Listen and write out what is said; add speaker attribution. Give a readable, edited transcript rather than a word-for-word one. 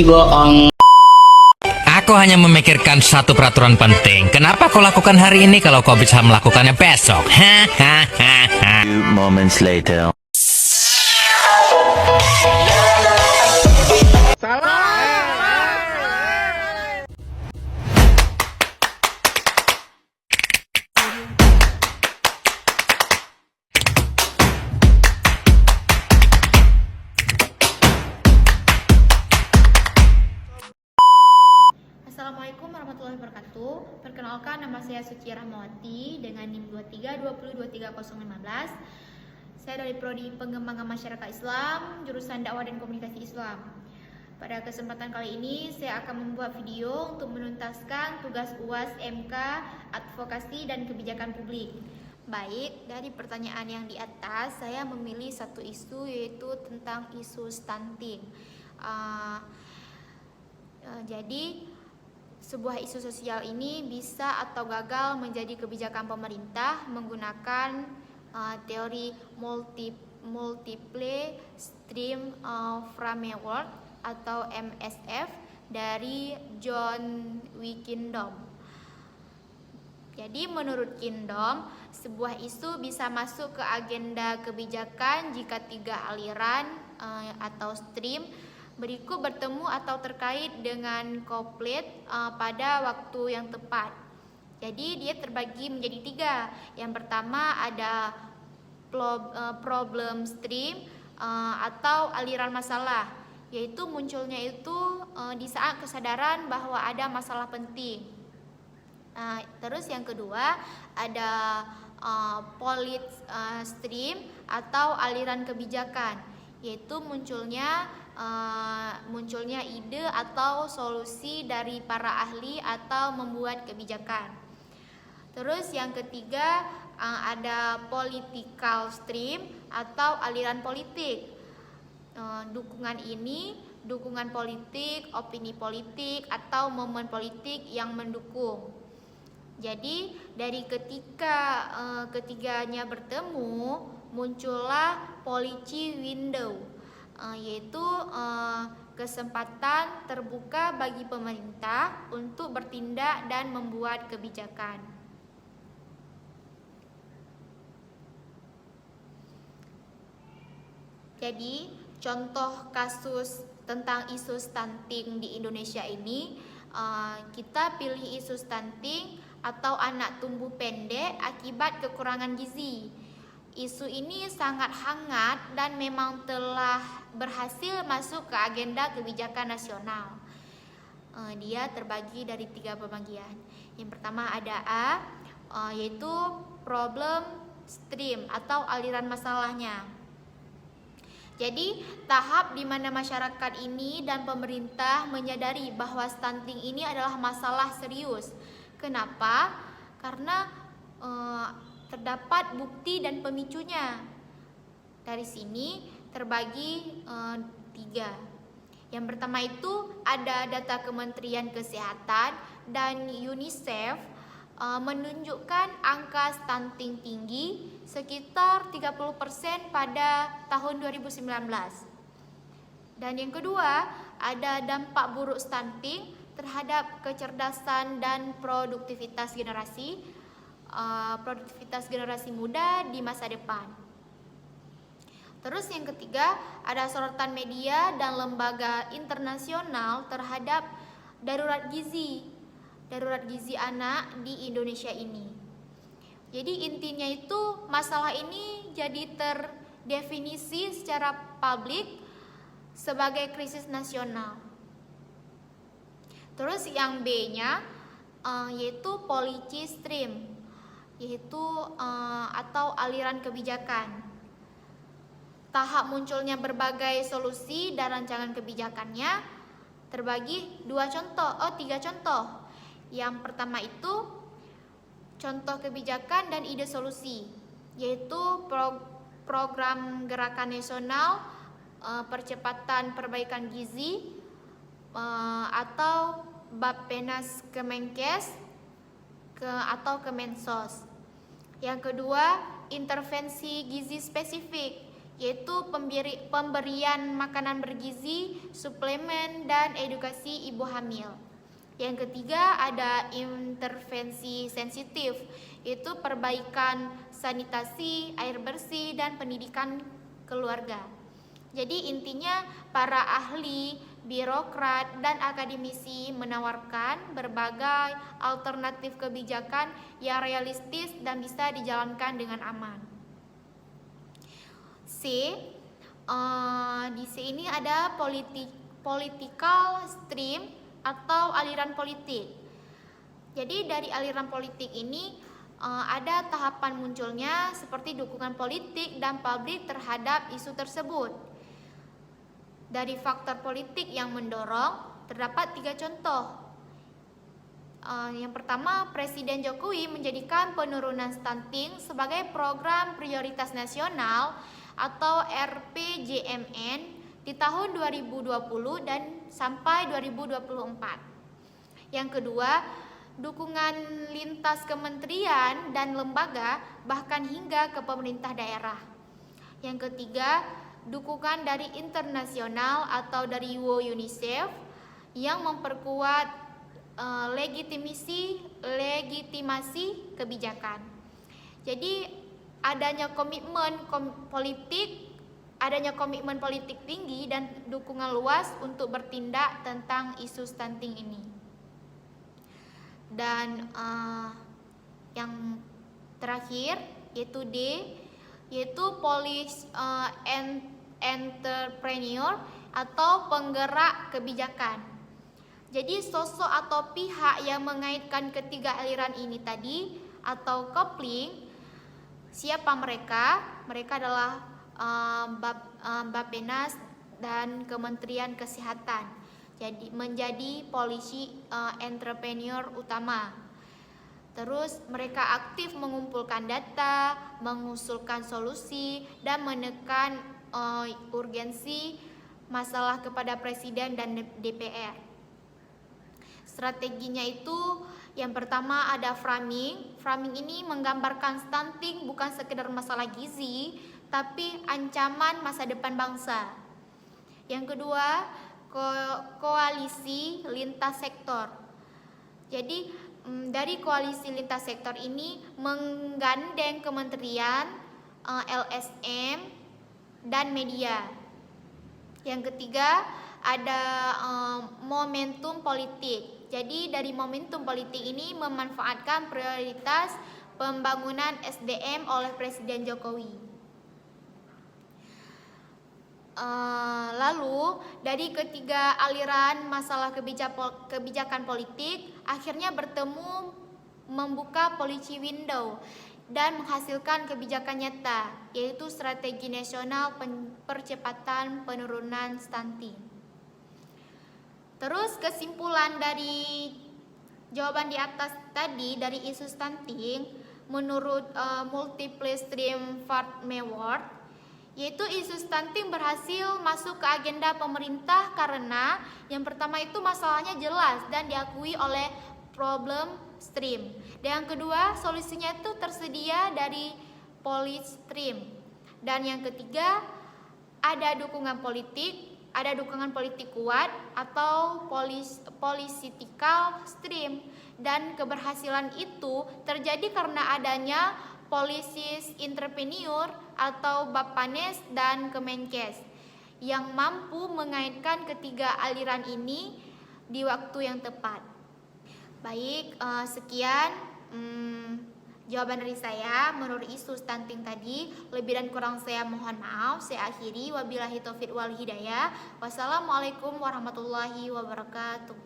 Speaker 1: bohong.
Speaker 2: Aku hanya memikirkan satu peraturan penting. Kenapa kau lakukan hari ini kalau kau bisa melakukannya besok? Hahaha.
Speaker 3: Few moments later.
Speaker 4: Assalamualaikum warahmatullahi wabarakatuh. Perkenalkan, nama saya Suci Rahmawati dengan NIM 2320230015. Saya dari Prodi Pengembangan Masyarakat Islam, jurusan Dakwah dan Komunikasi Islam. Pada kesempatan kali ini, saya akan membuat video untuk menuntaskan tugas UAS MK Advokasi dan Kebijakan Publik. Baik, dari pertanyaan yang di atas, saya memilih satu isu, yaitu tentang isu stunting. Jadi sebuah isu sosial ini bisa atau gagal menjadi kebijakan pemerintah menggunakan teori multiple stream framework atau MSF dari John Wickendom. Jadi menurut Kingdom, sebuah isu bisa masuk ke agenda kebijakan jika tiga aliran atau stream berikut bertemu atau terkait dengan koplet pada waktu yang tepat. Jadi dia terbagi menjadi tiga. Yang pertama ada problem stream atau aliran masalah, yaitu munculnya itu di saat kesadaran bahwa ada masalah penting. Terus yang kedua ada polit stream atau aliran kebijakan, yaitu munculnya ide atau solusi dari para ahli atau membuat kebijakan. Terus yang ketiga ada political stream atau aliran politik. Dukungan politik, opini politik atau momen politik yang mendukung. Jadi dari ketiganya bertemu muncullah policy window, yaitu kesempatan terbuka bagi pemerintah untuk bertindak dan membuat kebijakan. Jadi contoh kasus tentang isu stunting di Indonesia ini, kita pilih isu stunting atau anak tumbuh pendek akibat kekurangan gizi. Isu ini sangat hangat dan memang telah berhasil masuk ke agenda kebijakan nasional. Dia terbagi dari tiga pembagian. Yang pertama ada A, yaitu problem stream atau aliran masalahnya. Jadi tahap di mana masyarakat ini dan pemerintah menyadari bahwa stunting ini adalah masalah serius. Kenapa? Karena terdapat bukti dan pemicunya. Dari sini terbagi tiga. Yang pertama itu ada data Kementerian Kesehatan dan UNICEF menunjukkan angka stunting tinggi sekitar 30% pada tahun 2019. Dan yang kedua ada dampak buruk stunting terhadap kecerdasan dan produktivitas generasi muda di masa depan. Terus yang ketiga ada sorotan media dan lembaga internasional terhadap darurat gizi anak di Indonesia ini. Jadi intinya itu masalah ini jadi terdefinisi secara publik sebagai krisis nasional. Terus yang B-nya yaitu policy stream, yaitu atau aliran kebijakan. Tahap munculnya berbagai solusi dan rancangan kebijakannya terbagi tiga contoh. Yang pertama itu contoh kebijakan dan ide solusi, yaitu program gerakan nasional percepatan perbaikan gizi atau Bappenas Kemenkes atau Kemensos. Yang kedua, intervensi gizi spesifik, yaitu pemberian makanan bergizi, suplemen, dan edukasi ibu hamil. Yang ketiga ada intervensi sensitif, yaitu perbaikan sanitasi, air bersih, dan pendidikan keluarga. Jadi intinya para ahli, birokrat, dan akademisi menawarkan berbagai alternatif kebijakan yang realistis dan bisa dijalankan dengan aman. Di C ini ada political stream atau aliran politik. Jadi dari aliran politik ini ada tahapan munculnya seperti dukungan politik dan publik terhadap isu tersebut. Dari faktor politik yang mendorong terdapat 3 contoh. Yang pertama, Presiden Jokowi menjadikan penurunan stunting sebagai program prioritas nasional atau RPJMN di tahun 2020 dan sampai 2024. Yang kedua, dukungan lintas kementerian dan lembaga bahkan hingga ke pemerintah daerah. Yang ketiga, dukungan dari internasional atau dari UNICEF yang memperkuat legitimasi kebijakan. Jadi adanya komitmen politik tinggi dan dukungan luas untuk bertindak tentang isu stunting ini. Dan yang terakhir yaitu D, yaitu entrepreneur atau penggerak kebijakan. Jadi sosok atau pihak yang mengaitkan ketiga aliran ini tadi atau coupling, siapa mereka? Mereka adalah Bappenas dan Kementerian Kesehatan. Jadi menjadi policy entrepreneur utama. Terus mereka aktif mengumpulkan data, mengusulkan solusi, dan menekan urgensi masalah kepada Presiden dan DPR. Strateginya itu yang pertama ada framing. Framing ini menggambarkan stunting bukan sekedar masalah gizi, tapi ancaman masa depan bangsa. Yang kedua, koalisi lintas sektor. Jadi dari koalisi lintas sektor ini menggandeng kementerian, LSM, dan media. Yang ketiga ada momentum politik. Jadi dari momentum politik ini memanfaatkan prioritas pembangunan SDM oleh Presiden Jokowi. Lalu dari ketiga aliran masalah kebijakan politik akhirnya bertemu membuka policy window dan menghasilkan kebijakan nyata, yaitu strategi nasional percepatan penurunan stunting. Terus kesimpulan dari jawaban di atas tadi dari isu stunting menurut Multiple Stream Framework, yaitu isu stunting berhasil masuk ke agenda pemerintah karena yang pertama itu masalahnya jelas dan diakui oleh problem stream. Dan yang kedua, solusinya itu tersedia dari policy stream. Dan yang ketiga, ada dukungan politik kuat atau political stream, dan keberhasilan itu terjadi karena adanya policy entrepreneur atau Bappenas dan Kemenkes yang mampu mengaitkan ketiga aliran ini di waktu yang tepat. Baik, sekian jawaban dari saya menurut isu stunting tadi. Lebih dan kurang saya mohon maaf. Saya akhiri, wabillahi taufiq wal hidayah. Wassalamualaikum warahmatullahi wabarakatuh.